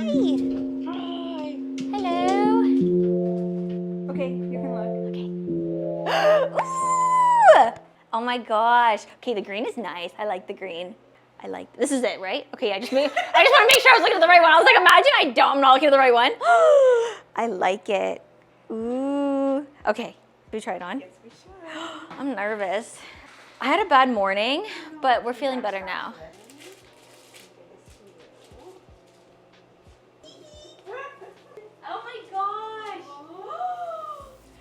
Hi. Hello. Okay, you can look. Okay. Ooh! Oh my gosh. Okay, the green is nice. I like the green. This is it, right? Okay, I just want to make sure I was looking at the right one. I was like, imagine I'm not looking at the right one. I like it. Ooh. Okay, should we try it on? Yes, we should. I'm nervous. I had a bad morning, but we're feeling better now. Oh my gosh.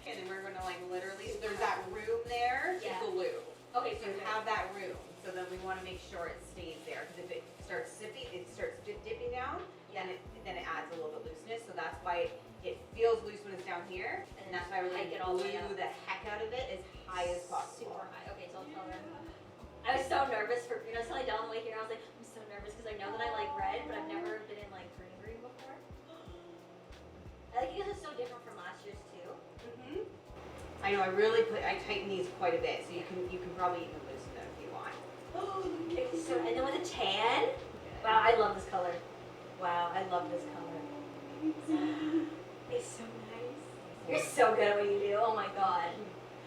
And then we're gonna like literally, there's that room there to glue. Okay, So you have that room, so then we wanna make sure it stays there, because if it starts dipping down, then it adds a little bit looseness, so that's why it feels loose when it's down here, and that's why we're gonna glue the heck out of it as high as possible. Super high. Okay, so I'll tell them. I was so nervous for, telling Dell on the way here, I was like, I'm so nervous because I know that I like red, but I've never been in like green before. I like it because it's so different from last year's too. I know, I tighten these quite a bit, so you can probably even loosen them if you want. So, and then with a tan, wow, I love this color. Wow, I love this color. It's so nice. You're so good at what you do. Oh my god.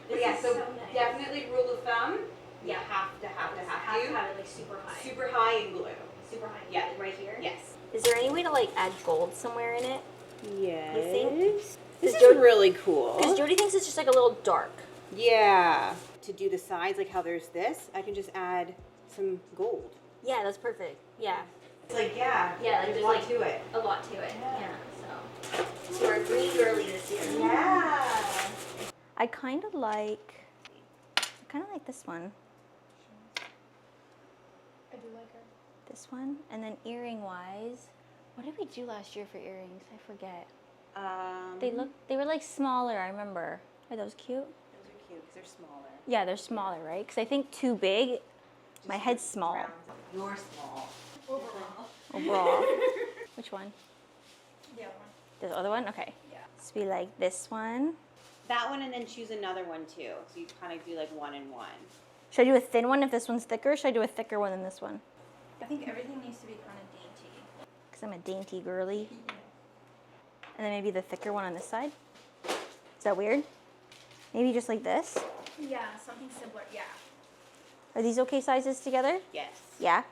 This Yeah, is so nice. definitely rule of thumb. You Yeah. have to Have to have it like super high. super high and glue. Super high. Yeah. Right here. Yes. Is there any way to like add gold somewhere in it? Yes. You think? This is really cool. Because Jody thinks it's just like a little dark. Yeah. To do the sides, like how there's this, I can just add some gold. Yeah, that's perfect. Yeah. It's like, yeah, Yeah, like there's there's a lot like to it. a lot to it. Yeah. So we're a green girly this year. Yeah. I kind of like this one. I do like her. This one, and then earring wise, what did we do last year for earrings? I forget. They were like smaller. I remember. Are those cute? Those are cute because they're smaller. Yeah, they're smaller, right? Because I think too big, my head's small. You're small. Overall. Which one? The other one. This other one? Okay. Yeah. So we like this one. That one, and then choose another one too. So you kind of do like one and one. Should I do a thin one if this one's thicker? Or should I do a thicker one than this one? I think everything needs to be kind of dainty. Because I'm a dainty girly. And then maybe the thicker one on this side. Is that weird? Maybe just like this? Yeah, something simpler. Yeah. Are these okay sizes together? Yes. Yeah?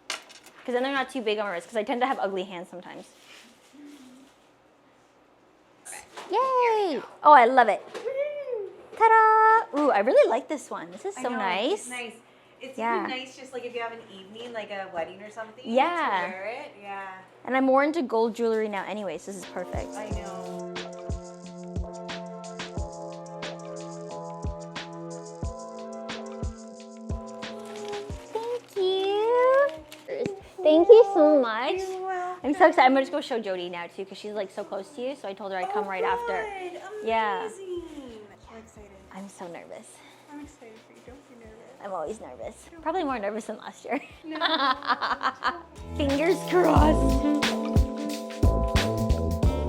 Because then they're not too big on my wrist, because I tend to have ugly hands sometimes. Yay! Oh, I love it. Ta-da! Ooh, I really like this one. This is so nice. It's nice. It's Yeah. even nice just like if you have an evening, like a wedding or something. Yeah. To wear it. Yeah. And I'm more into gold jewelry now anyway, so this is perfect. I know. Thank you. Thank you so much. You're welcome. I'm so excited. I'm going to go show Jody now too, because she's like so close to you, so I told her I'd come right after. Yeah. Amazing. I'm excited. I'm so nervous. I'm excited for you. Don't be nervous. I'm always nervous. Probably more nervous than last year. No. Fingers crossed.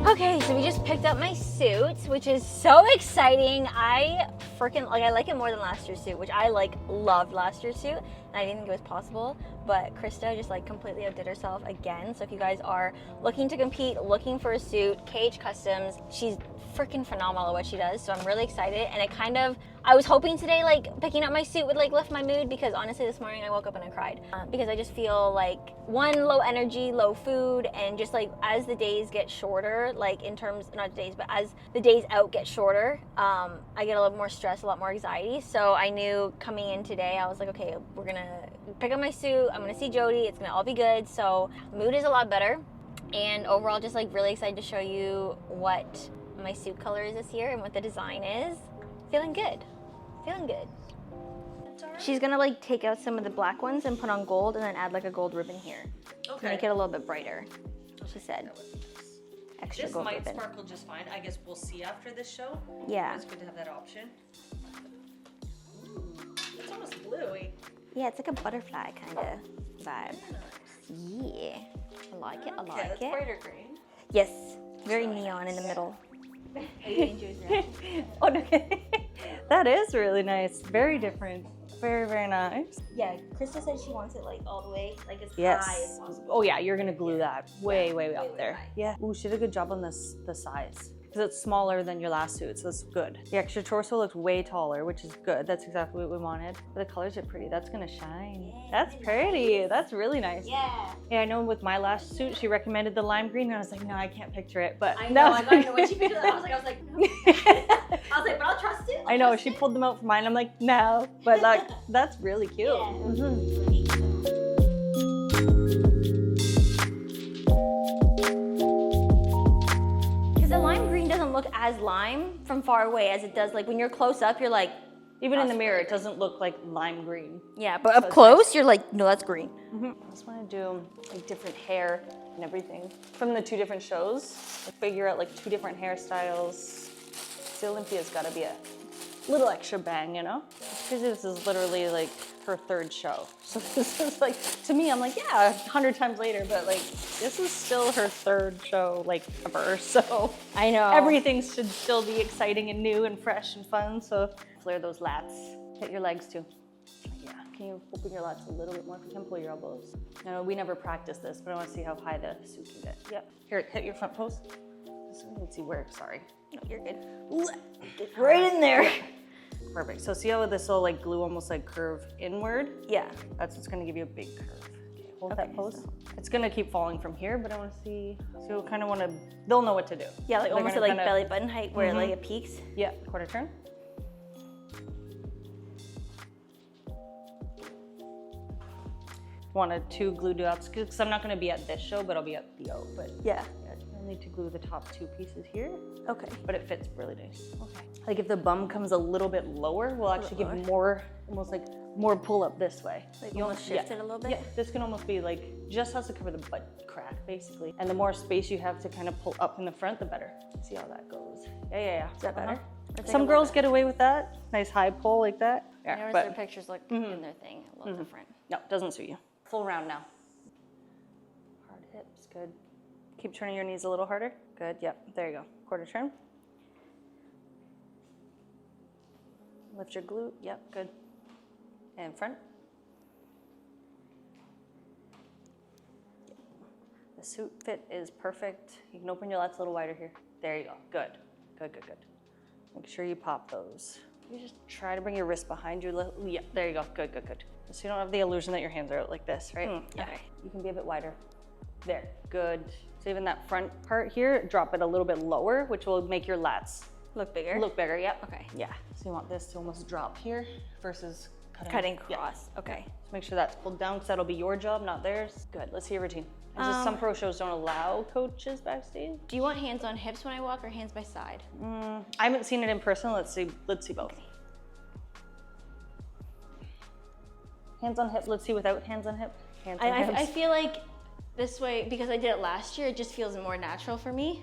Okay, so we just picked up my suit, which is so exciting. I like it more than last year's suit, which I loved last year's suit, and I didn't think it was possible. But Krista just completely outdid herself again. So if you guys are looking to compete, looking for a suit, KH Customs, she's freaking phenomenal at what she does. So I'm really excited, and I was hoping today picking up my suit would lift my mood, because honestly this morning I woke up and I cried because I just feel one, low energy, low food, and just as the days get shorter, in terms, not days, but as the days out get shorter, I get a little more stress, a lot more anxiety. So I knew coming in today, I was like, okay, we're gonna pick up my suit, I'm gonna see Jody, it's gonna all be good. So mood is a lot better, and overall just really excited to show you what my suit color is this year and what the design is. Feeling good. Feeling good. She's gonna take out some of the black ones and put on gold, and then add a gold ribbon here. Okay. To make it a little bit brighter, she said. Extra This gold might ribbon. sparkle just fine. I guess we'll see after this show. Yeah. It's good to have that option. Ooh, it's almost bluey. Yeah, it's like a butterfly kind of vibe. Yeah. I like it, I Okay, like that's it. brighter green. Yes, very neon in the middle. Are you enjoying that? Oh, no. That is really nice. Very different. Very, very nice. Yeah, Krista said she wants it like all the way, like as Yes. high as possible. Oh yeah, you're gonna glue that way, way up way there. high. Yeah. Ooh, she did a good job on this, the size. Because it's smaller than your last suit, so it's good. The extra torso looks way taller, which is good. That's exactly what we wanted. But the colors are pretty. That's gonna shine. Yeah, That's pretty. That's really nice. Yeah. Yeah, I know with my last suit, she recommended the lime green, and I was like, no, I can't picture it. But I no. know, I know. When she picked it up, I was like, no. But I'll trust it. I know, she pulled them out for mine. I'm like, no. But like, that's really cute. Yeah. Mhm. Because the lime green doesn't look as lime from far away as it does like when you're close up, you're like, Even in the mirror, it doesn't look like lime green. yeah, but up close, you're like, no, that's green. I just want to do like different hair and everything from the 2 different shows. Like, figure out like 2 different hairstyles. See, Olympia's got to be a little extra bang, you know? Because this is literally like her 3rd show. So this is like, to me, I'm like, yeah, 100 times later, but like, this is still her 3rd show, like ever. So I know. everything should still be exciting and new and fresh and fun. So flare those lats. Hit your legs too. Yeah. Can you open your lats a little bit more? If you can pull your elbows. No, we never practiced this, but I want to see how high the suit can get. Yep. Here, hit your front post. So we can see where. Sorry. No, you're good. Get right in there. Perfect. So see how this will like glue almost like curve inward? Yeah. That's what's going to give you a big curve. Okay, hold that pose. It's going to keep falling from here, but I want to see. So you'll kind of want to. They'll know what to do. Yeah, like They're almost at gonna like kinda- belly button height where like it peaks. Yeah. Quarter turn. Wanted 2 glue dots because I'm not going to be at this show, but I'll be at the O. But Yeah. I need to glue the top 2 pieces here, Okay. but it fits really nice. Okay. Like if the bum comes a little bit lower, we'll actually give more, almost like more pull up this way. Like you almost shift it a little bit? Yeah, this can almost be like, just has to cover the butt crack basically. And the more space you have to kind of pull up in the front, the better. See how that goes. Yeah. Is that better? Or take Some a girls little get away with that. Nice high pull like that. bit? I noticed their pictures look in their thing a little different. No, doesn't suit you. Full round now. Hard hips, good. Keep turning your knees a little harder. Good, yep, there you go. Quarter turn. Lift your glute, yep, good. And front. Yep. The suit fit is perfect. You can open your lats a little wider here. There you go, good. Good. Make sure you pop those. You just try to bring your wrist behind you. Yeah, there you go, good. So you don't have the illusion that your hands are out like this, right? Yeah. Okay, you can be a bit wider. There, good. So even that front part here, drop it a little bit lower, which will make your lats Look bigger? look bigger, yep. Okay. Yeah, so you want this to almost drop here versus Cutting yeah. across. Okay. So make sure that's pulled down because that'll be your job, not theirs. Good, let's see your routine. And just some pro shows don't allow coaches backstage. Do you want hands on hips when I walk or hands by side? I haven't seen it in person, let's see both. Okay. Hands on hip, let's see without hands on hip. Hands on hips. I feel like this way, because I did it last year, it just feels more natural for me.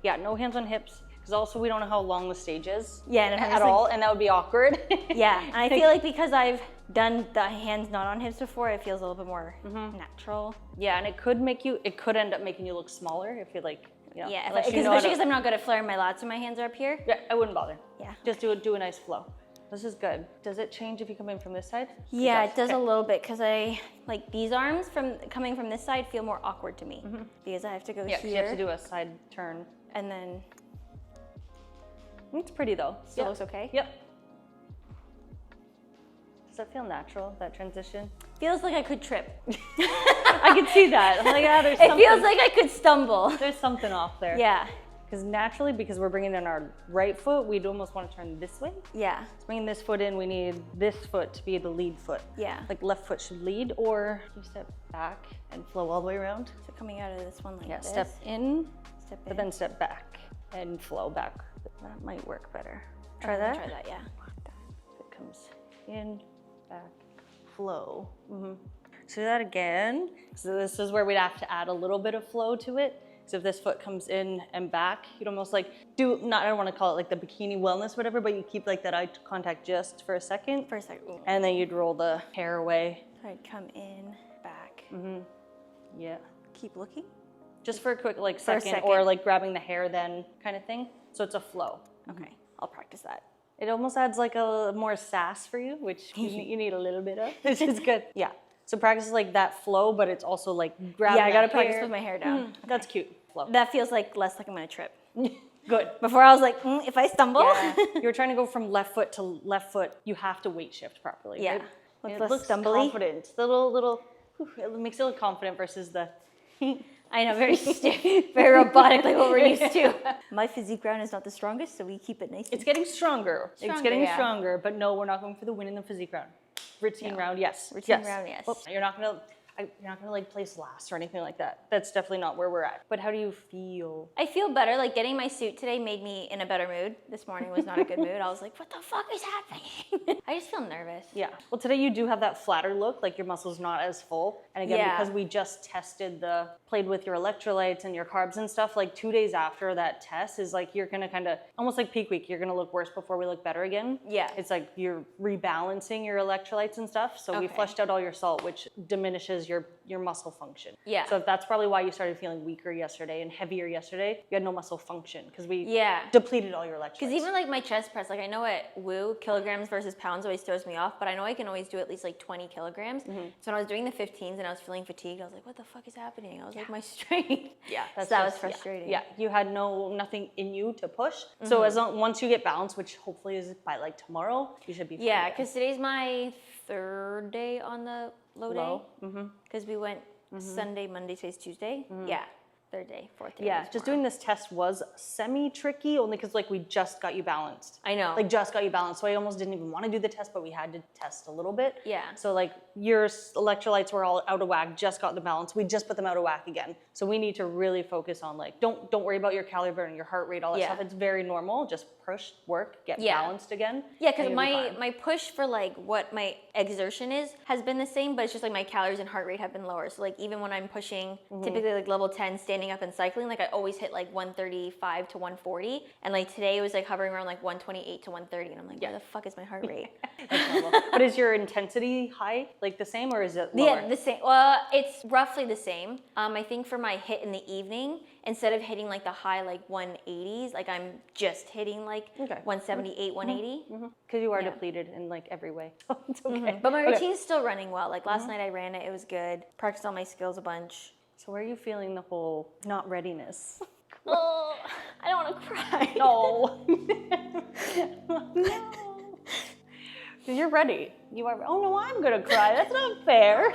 Yeah, no hands on hips, because also we don't know how long the stage is. Yeah, and at all, and that would be awkward. Yeah, and I feel like because I've done the hands not on hips before, it feels a little bit more natural. Yeah, and it could end up making you look smaller if you like, you know, Yeah, unless you especially know how to- because I'm not good at flaring my lats when my hands are up here. Yeah, I wouldn't bother. Yeah. Just do a nice flow. This is good. Does it change if you come in from this side? Yeah, it does Okay. a little bit because I like these arms coming from this side feel more awkward to me because I have to go Yeah, 'cause here you have to do a side turn. and then It's pretty though. still looks okay. Yep. Does that feel natural, that transition? Feels like I could trip. I can see that. I'm like, there's It something. feels like I could stumble. There's something off there. Yeah, Because naturally, because we're bringing in our right foot, we'd almost want to turn this way. yeah, So bringing this foot in, we need this foot to be the lead foot. yeah. Like left foot should lead, or you step back and flow all the way around. So coming out of this one like Yeah, this. step in, Step in. but then step back and flow back. That might work better. Try I'm gonna that. Try that, yeah. It comes in, back, flow. So do that again. So this is where we'd have to add a little bit of flow to it. So if this foot comes in and back, you'd almost like I don't want to call it like the bikini wellness, whatever, but you keep like that eye contact just for a second. For a second. And then you'd roll the hair away. I'd come in, back. Yeah. Keep looking. Just for a quick like For a second, second. or like grabbing the hair then kind of thing. So it's a flow. Okay, I'll practice that. It almost adds like a more sass for you, which you need a little bit of, which is good. Yeah. So practice like that flow, but it's also like grab. Yeah, I gotta that practice hair. with my hair down. That's cute. Flow. That feels like less like I'm gonna trip. Good. Before I was like, if I stumble. Yeah. You're trying to go from left foot to left foot. You have to weight shift properly. Yeah. Right? Looks It less looks stumbly. confident. The little, it makes it look confident versus the. I know, very stiff, very robotic, like what we're used to. My physique round is not the strongest, so we keep it nice. It's getting stronger. It's Stronger, getting yeah. stronger, but no, we're not going for the win in the physique round. Routine round, yes. Routine round, yes. Well, you're not gonna like place last or anything like that. That's definitely not where we're at. But how do you feel? I feel better. Like getting my suit today made me in a better mood. This morning was not a good mood. I was like, what the fuck is happening? I just feel nervous. Yeah. Well, today you do have that flatter look, like your muscle's not as full. And again, Yeah. because we just played with your electrolytes and your carbs and stuff, like 2 days after that test is like, you're gonna kind of, almost like peak week, you're gonna look worse before we look better again. Yeah. It's like you're rebalancing your electrolytes and stuff. So we Okay. flushed out all your salt, which diminishes your muscle function. Yeah. So if that's probably why you started feeling weaker yesterday and heavier yesterday, you had no muscle function because we Yeah. depleted all your electrolytes. Because even like my chest press, like I know at Woo, kilograms versus pounds always throws me off, but I know I can always do at least like 20 kilograms. So when I was doing the 15s and I was feeling fatigued, I was like, what the fuck is happening? I was like, my strength. Yeah, So that was frustrating. Yeah, you had nothing in you to push. So once you get balanced, which hopefully is by like tomorrow, you should be fine. Yeah, again. because today's my third day on the low day. Because we went Sunday, Monday, today's Tuesday. Yeah, third day, fourth day. Yeah, was just tomorrow. doing this test was semi-tricky only because like we just got you balanced. I know. Like just got you balanced. So I almost didn't even want to do the test, but we had to test a little bit. Yeah. So like your electrolytes were all out of whack, just got the balance. We just put them out of whack again. So we need to really focus on like, don't worry about your calorie burn, your heart rate, all that Yeah. stuff. It's very normal. Just push, work, get Yeah. balanced again. Yeah, because and you'll be fine. my push for like what my exertion is has been the same, but it's just like my calories and heart rate have been lower. So like even when I'm pushing typically like level 10 standing up and cycling, like I always hit like 135 to 140, and like today it was like hovering around like 128 to 130, and I'm like, where the fuck is my heart rate? That's normal. But is your intensity high, like the same, or is it lower? Yeah, the same. Well, it's roughly the same. I think for my hit in the evening, instead of hitting like the high like 180s, like I'm just hitting like 178, 180. Because you are Yeah. depleted in like every way. So it's okay. But my routine's still running well. Like last night I ran it was good. Practiced all my skills a bunch. So where are you feeling the whole not readiness? Oh, I don't want to cry. No. No. Because you're ready. You are. Oh no, I'm gonna cry. That's not fair.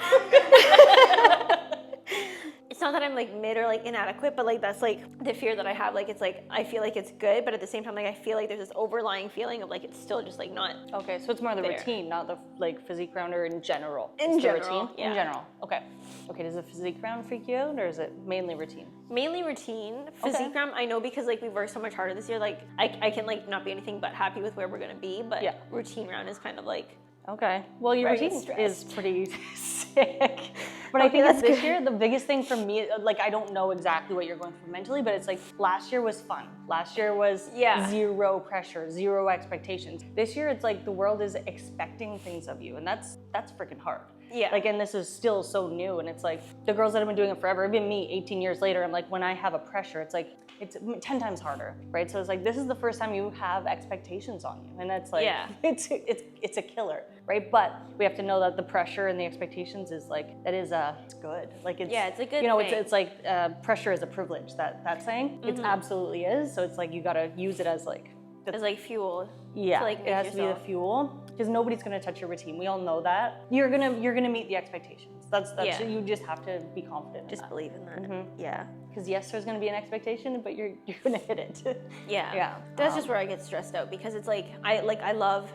It's not that I'm like mid or like inadequate, but like that's like the fear that I have. Like it's like I feel like it's good, but at the same time, like I feel like there's this overlying feeling of like it's still just like not. Okay, so it's more the There. routine, not the like physique rounder in general. In It's the general, routine? yeah. In general. Okay. Okay, does the physique round freak you out, or is it mainly routine? Mainly routine. Physique round, I know because like we've worked so much harder this year. Like I can like not be anything but happy with where we're gonna be. But Yeah. routine round is kind of like. Okay. Well, your Very routine is stressed. pretty sick. But I Okay, think that's this good. year, the biggest thing for me, like I don't know exactly what you're going through mentally, but it's like last year was fun. Last year was Yeah. zero pressure, zero expectations. This year, it's like the world is expecting things of you, and that's freaking hard. Yeah. Like, and this is still so new, and it's like the girls that have been doing it forever, even me, 18 years later, I'm like, when I have a pressure, it's like, it's 10 times harder, right? So it's like, this is the first time you have expectations on you, and that's like, Yeah. it's a killer, right? But we have to know that the pressure and the expectations is like, it's good. Like it's, Yeah, it's a good you know, thing. it's like pressure is a privilege, that saying, it absolutely is. So it's like, you gotta use it as like, It's like fuel. yeah, to, like, it make has to be yourself- the fuel because nobody's gonna touch your routine. We all know that. You're gonna meet the expectations. That's Yeah. you just have to be confident. Just believe in that. Yeah. Because yes, there's gonna be an expectation, but you're gonna hit it. Yeah. Yeah. That's just where I get stressed out because it's like I love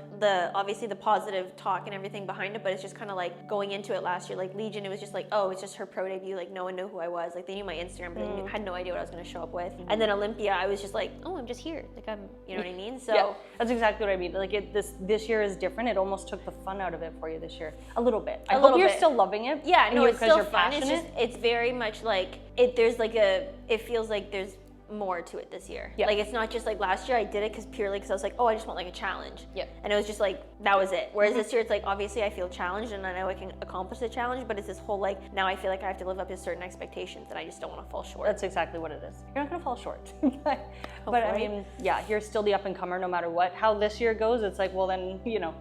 obviously the positive talk and everything behind it, but it's just kind of like going into it last year, like Legion, it was just like, oh, it's just her pro debut, like no one knew who I was, like they knew my Instagram, but they had no idea what I was going to show up with. And then Olympia, I was just like, oh, I'm just here, like I'm, you know what I mean? So Yeah, that's exactly what I mean. Like this year is different. It almost took the fun out of it for you this year, a little bit. I hope little you're bit. still loving it. yeah, and no, you- it's 'cause still you're fun. passionate. It's very much like it feels like there's more to it this year. Yeah. Like it's not just like last year I did it purely because I was like, oh, I just want like a challenge. Yeah. And it was just like, that was it. Whereas this year it's like, obviously I feel challenged and I know I can accomplish the challenge, but it's this whole like, now I feel like I have to live up to certain expectations and I just don't want to fall short. That's exactly what it is. You're not gonna fall short. But I Hopefully. mean, yeah, you're still the up and comer no matter what. How this year goes, it's like, well then, you know,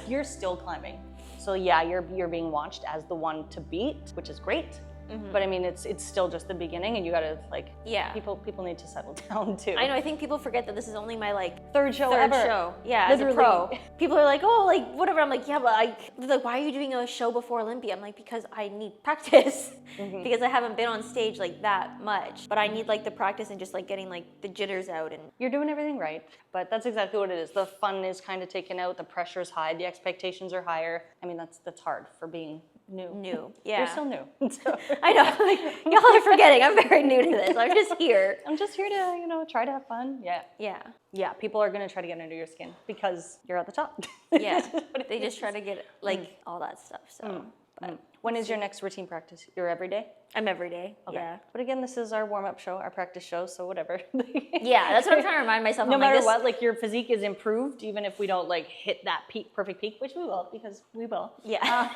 you're still climbing. So yeah, you're being watched as the one to beat, which is great. But I mean, it's still just the beginning, and you gotta like, people need to settle down too. I know, I think people forget that this is only my like third show ever. Yeah, Literally. as a pro. People are like, oh, like whatever. I'm like, yeah, but they're like, why are you doing a show before Olympia? I'm like, because I need practice. Because I haven't been on stage like that much. But I need like the practice and just like getting like the jitters out. And You're doing everything right, but that's exactly what it is. The fun is kind of taken out, the pressure's high, the expectations are higher. I mean, that's hard for being new. Yeah. You're still new. So. I know, like y'all are forgetting, I'm very new to this. I'm just here. I'm just here to, you know, try to have fun. Yeah. Yeah. Yeah, people are gonna try to get under your skin because you're at the top. Yeah. They just try to get like all that stuff. So but When is your next routine practice? Your every day? I'm every day. Okay. Yeah. But again, this is our warm-up show, our practice show, so whatever. Yeah, that's what I'm trying to remind myself. No I'm like, matter this- what, like your physique is improved, even if we don't like hit that perfect peak, which we will, because we will. Yeah.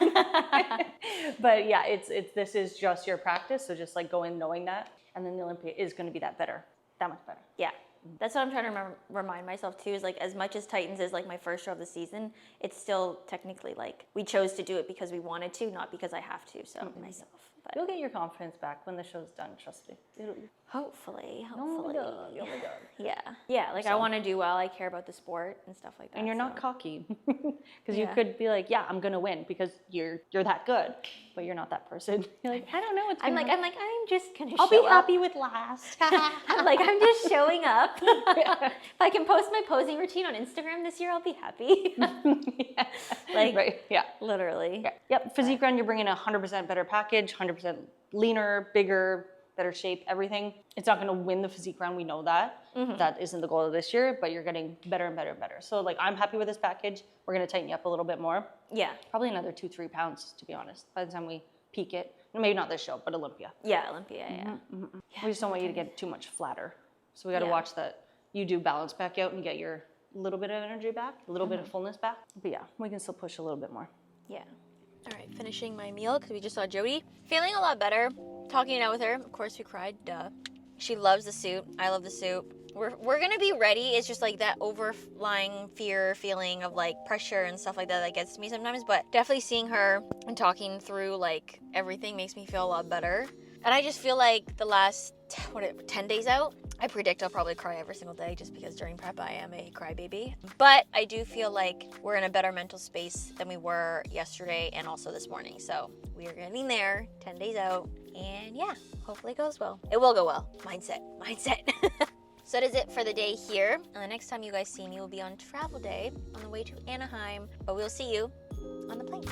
But yeah, this is just your practice, so just like go in knowing that, and then the Olympia is going to be that much better. Yeah. That's what I'm trying to remind myself too, is like as much as Titans is like my first show of the season, it's still technically like we chose to do it because we wanted to, not because I have to. So myself. But You'll get your confidence back when the show's done, trust me. hopefully. Oh my God. Yeah, like I want to do well. I care about the sport and stuff like that. And you're not so. cocky, because you Yeah. could be like, yeah, I'm gonna win because you're that good, but you're not that person. You're like, I don't know what's I'm gonna like I'm just gonna. I'll show be up. happy with last. I'm like I'm just showing up. If I can post my posing routine on Instagram this year, I'll be happy. Like right, yeah. literally. Yeah. Yep, physique run, you're bringing a 100% better package, 100% leaner, bigger, better shape, everything. It's not gonna win the physique round, we know that. That isn't the goal of this year, but you're getting better and better and better. So like, I'm happy with this package. We're gonna tighten you up a little bit more. Yeah. Probably another 2-3 pounds, to be honest, by the time we peak it. Maybe not this show, but Olympia. Yeah, Olympia. Yeah. We just don't want you to get too much flatter. So we gotta Yeah. watch that you do balance back out and get your little bit of energy back, a little bit of fullness back. But yeah, we can still push a little bit more. Yeah. All right, finishing my meal because we just saw Jody. Feeling a lot better. Talking it out with her. Of course, we cried. Duh. She loves the suit. I love the suit. We're gonna be ready. It's just like that overlying fear feeling of like pressure and stuff like that gets to me sometimes. But definitely seeing her and talking through like everything makes me feel a lot better. And I just feel like the last 10 days out, I predict I'll probably cry every single day just because during prep I am a crybaby. But I do feel like we're in a better mental space than we were yesterday and also this morning. So we are getting there, 10 days out, and yeah, hopefully it goes well. It will go well. Mindset. So that is it for the day here. And the next time you guys see me will be on travel day on the way to Anaheim. But we'll see you on the plane.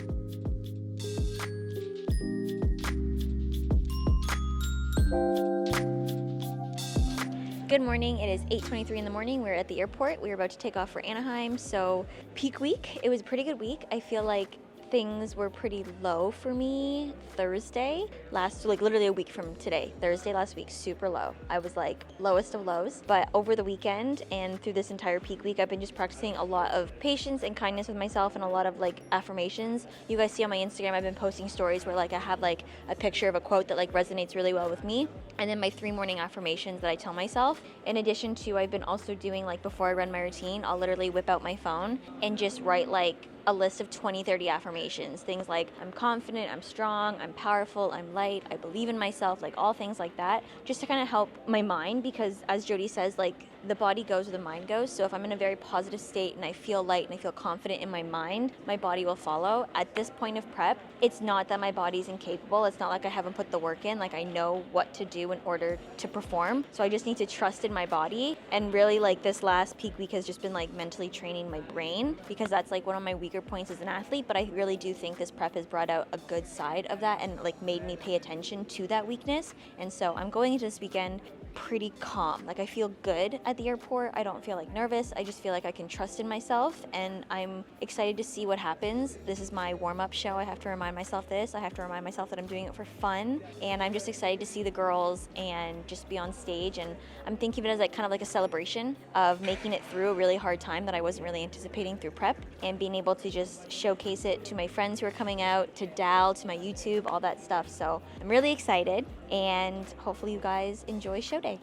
Good morning. It is 8:23 in the morning. We're at the airport. We're about to take off for Anaheim. So peak week. It was a pretty good week. I feel like things were pretty low for me Thursday literally a week from today. Thursday last week, super low. I was like lowest of lows. But over the weekend and through this entire peak week, I've been just practicing a lot of patience and kindness with myself and a lot of like affirmations. You guys see on my Instagram, I've been posting stories where like I have like a picture of a quote that like resonates really well with me. And then my 3 morning affirmations that I tell myself. In addition to, I've been also doing like before I run my routine, I'll literally whip out my phone and just write like a list of 20, 30 affirmations. Things like I'm confident, I'm strong, I'm powerful, I'm light, I believe in myself, like all things like that, just to kind of help my mind, because as Jody says, like the body goes where the mind goes. So if I'm in a very positive state and I feel light and I feel confident in my mind, my body will follow. At this point of prep, it's not that my body's incapable. It's not like I haven't put the work in. Like I know what to do in order to perform. So I just need to trust in my body. And really like this last peak week has just been like mentally training my brain, because that's like one of my weaker points as an athlete. But I really do think this prep has brought out a good side of that and like made me pay attention to that weakness. And so I'm going into this weekend pretty calm. Like I feel good at the airport. I don't feel like nervous. I just feel like I can trust in myself, and I'm excited to see what happens. This is my warm-up show. I have to remind myself this. I have to remind myself that I'm doing it for fun, and I'm just excited to see the girls and just be on stage. And I'm thinking of it as like kind of like a celebration of making it through a really hard time that I wasn't really anticipating through prep, and being able to just showcase it to my friends who are coming out, to Dal, to my YouTube, all that stuff. So I'm really excited, and hopefully you guys enjoy show day.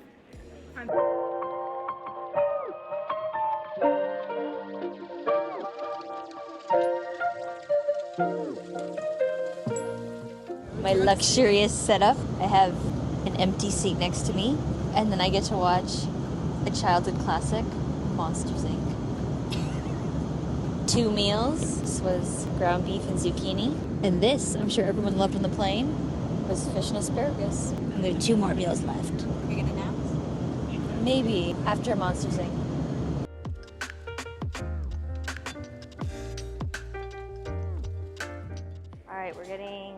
My luxurious setup. I have an empty seat next to me, and then I get to watch a childhood classic, Monsters Inc. 2 meals. This was ground beef and zucchini. And this, I'm sure everyone loved on the plane, was fish and asparagus. And there are 2 more meals left. You're gonna nap? Maybe after Monsters Inc. All right, we're getting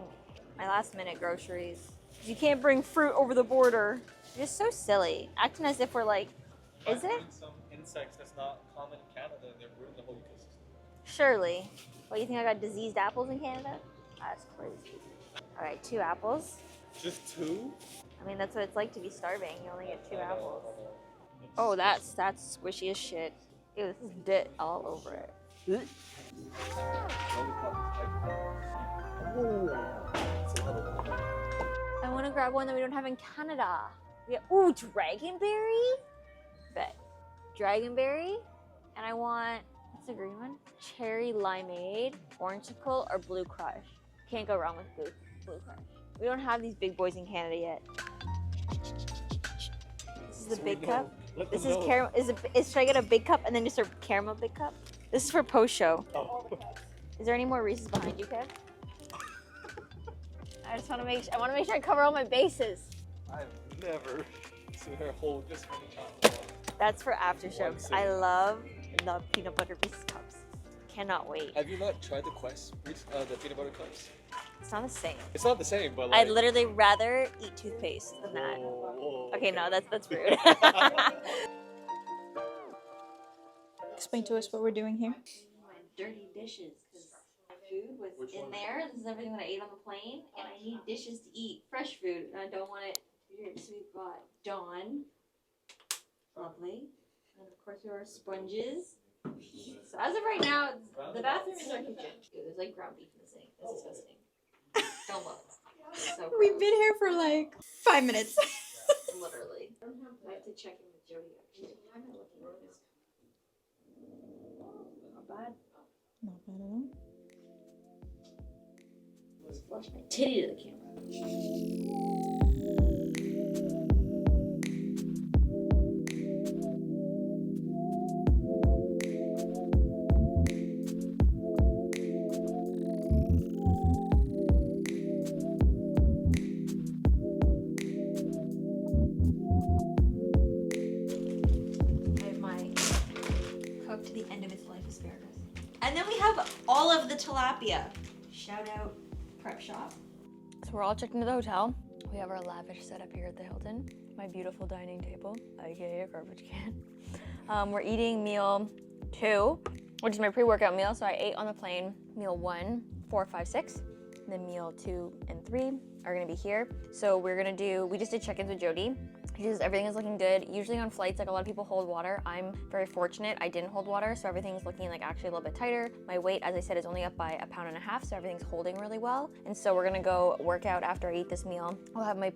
my last minute groceries. You can't bring fruit over the border. You're just so silly. Acting as if we're like, is it? Some insects that's not common in Canada, and they're ruining the whole ecosystem. Surely. What, you think I got diseased apples in Canada? That's crazy. All right, 2 apples. Just 2? I mean, that's what it's like to be starving. You only get 2 apples. Oh, that's squishy as shit. Ew, this is dit all over it. I want to grab one that we don't have in Canada. Yeah. Ooh, dragonberry? Bet. Dragonberry. And I want, what's the green one? Cherry limeade, orangeable, or blue crush. Can't go wrong with blue crush. We don't have these big boys in Canada yet. This is the big cup. This is caramel. Should I get a big cup and then just a caramel big cup? This is for post show. Oh. Is there any more Reese's behind you, Kev? I just want to make sure I cover all my bases. I've never seen her hold this many chocolate bars. That's for aftershocks. I love peanut butter Reese's cups. Cannot wait. Have you not tried the Quest, the peanut butter cups? It's not the same. It's not the same, but like... I'd literally rather eat toothpaste than that. Whoa, Okay, no, that's rude. Explain to us what we're doing here. My dirty dishes, because my food was in there. This is everything that I ate on the plane, and I need dishes to eat. Fresh food, and I don't want it to be dirty. So we've got Dawn. Lovely. And of course, there are sponges. So as of right now, the bathroom is our kitchen. Ew, there's like ground beef in the sink. That's disgusting. Don't look. So We've been here for like 5 minutes. literally. I have to check in with Jody. I'm not looking at this. Not bad. Not bad at all. Let's flush my titty to the camera. To the end of its life asparagus. And then we have all of the tilapia. Shout out Prepshop. So we're all checked into the hotel. We have our lavish setup here at the Hilton. My beautiful dining table, aka a garbage can. We're eating meal 2, which is my pre-workout meal. So I ate on the plane. Meal 1, 4, 5, 6. And then meal 2 and 3 are gonna be here. So we just did check-ins with Jody. She says everything is looking good. Usually on flights, like a lot of people hold water. I'm very fortunate. I didn't hold water, so everything's looking like actually a little bit tighter. My weight, as I said, is only up by 1.5 pounds, so everything's holding really well. And so we're gonna go work out after I eat this meal. I'll have my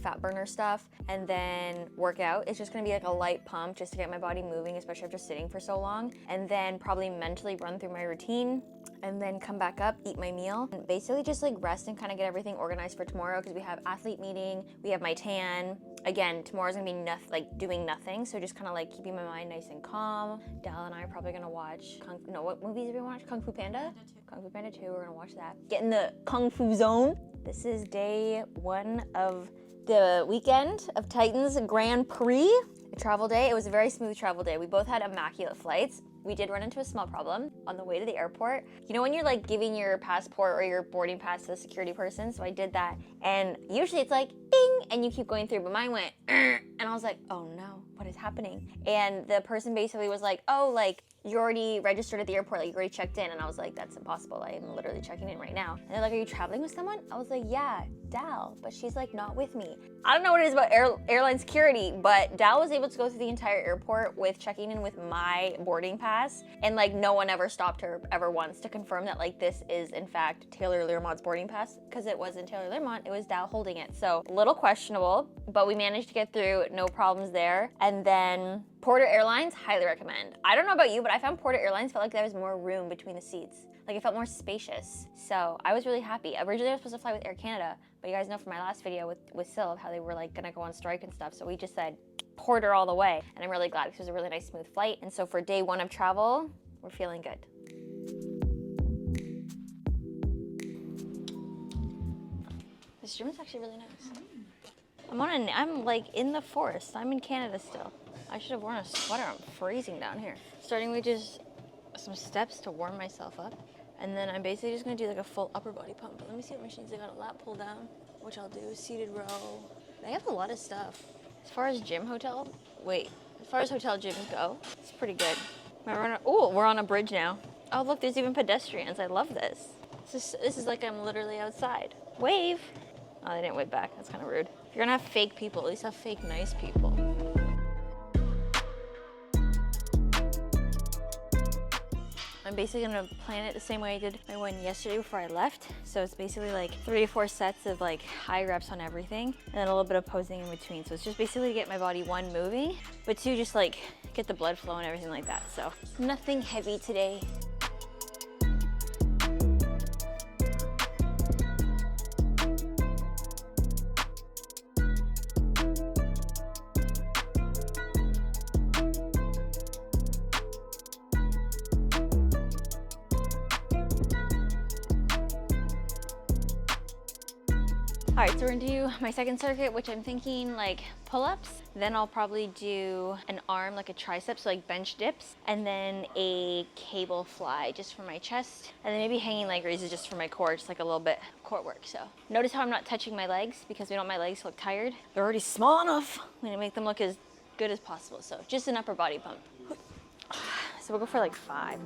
fat burner stuff and then work out. It's just gonna be like a light pump just to get my body moving, especially after sitting for so long. And then probably mentally run through my routine and then come back up, eat my meal, and basically just like rest and kind of get everything organized for tomorrow because we have athlete meeting, we have my tan. Again, tomorrow's gonna be doing nothing, so just kind of like keeping my mind nice and calm. Dal and I are probably gonna watch what movies did we watch? Kung Fu Panda? Kung Fu Panda 2, we're gonna watch that. Get in the Kung Fu zone. This is day 1 of the weekend of Titans Grand Prix. A travel day. It was a very smooth travel day. We both had immaculate flights. we did run into a small problem on the way to the airport. You know when you're like giving your passport or your boarding pass to the security person? So I did that, and usually it's like ding and you keep going through, but mine went and I was like, oh no, what is happening? And the person basically was like, oh, like you're already registered at the airport, like you already checked in. And I was like, that's impossible, I am literally checking in right now. And they're like, are you traveling with someone? I was like, yeah, Dal, but she's like not with me. I don't know what it is about airline security, but Dal was able to go through the entire airport with checking in with my boarding pass, and like no one ever stopped her ever once to confirm that like this is in fact Taylor Learmont's boarding pass, because it wasn't Taylor Learmont, it was Dal holding it. So a little questionable, but we managed to get through, no problems there. And then Porter Airlines, highly recommend. I don't know about you, but I found Porter Airlines felt like there was more room between the seats. Like it felt more spacious. So I was really happy. Originally I was supposed to fly with Air Canada, but you guys know from my last video with Sylv how they were like gonna go on strike and stuff. So we just said Porter all the way. And I'm really glad because it was a really nice smooth flight. And so for day 1 of travel, we're feeling good. This room is actually really nice. I'm like in the forest. I'm in Canada still. I should have worn a sweater. I'm freezing down here. Starting with just some steps to warm myself up. And then I'm basically just gonna do like a full upper body pump. But let me see what machines they got. A lat pull down, which I'll do, seated row. They have a lot of stuff. As far as hotel gyms go, it's pretty good. We're on a bridge now. Oh look, there's even pedestrians. I love this. This is like I'm literally outside. Wave. Oh, they didn't wave back. That's kind of rude. If you're gonna have fake people, at least have fake nice people. I'm basically gonna plan it the same way I did my one yesterday before I left. So it's basically like 3 to 4 sets of like high reps on everything, and then a little bit of posing in between. So it's just basically to get my body 1, moving, but 2, just like get the blood flow and everything like that. So nothing heavy today. All right, so we're gonna do my second circuit, which I'm thinking like pull-ups. Then I'll probably do an arm, like a tricep, so like bench dips, and then a cable fly just for my chest, and then maybe hanging leg raises just for my core, just like a little bit of core work. So notice how I'm not touching my legs because we don't want my legs to look tired. They're already small enough. I'm gonna make them look as good as possible. So just an upper body pump. So we'll go for like 5.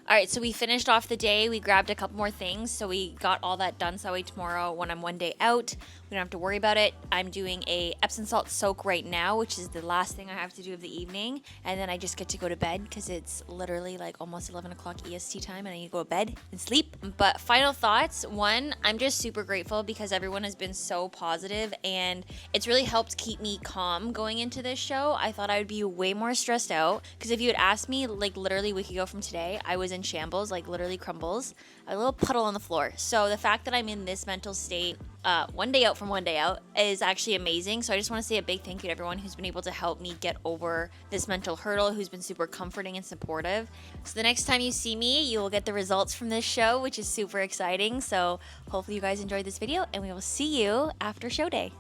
All right, so we finished off the day. We grabbed a couple more things, so we got all that done. So that way tomorrow, when I'm 1 day out, we don't have to worry about it. I'm doing a Epsom salt soak right now, which is the last thing I have to do of the evening. And then I just get to go to bed because it's literally like almost 11 o'clock EST time and I need to go to bed and sleep. But final thoughts. 1, I'm just super grateful because everyone has been so positive and it's really helped keep me calm going into this show. I thought I would be way more stressed out because if you had asked me like literally a week ago from today, I was in shambles, like literally crumbles, a little puddle on the floor. So the fact that I'm in this mental state 1 day out from 1 day out is actually amazing. So I just want to say a big thank you to everyone who's been able to help me get over this mental hurdle, who's been super comforting and supportive. So the next time you see me, you will get the results from this show, which is super exciting. So hopefully you guys enjoyed this video and we will see you after show day.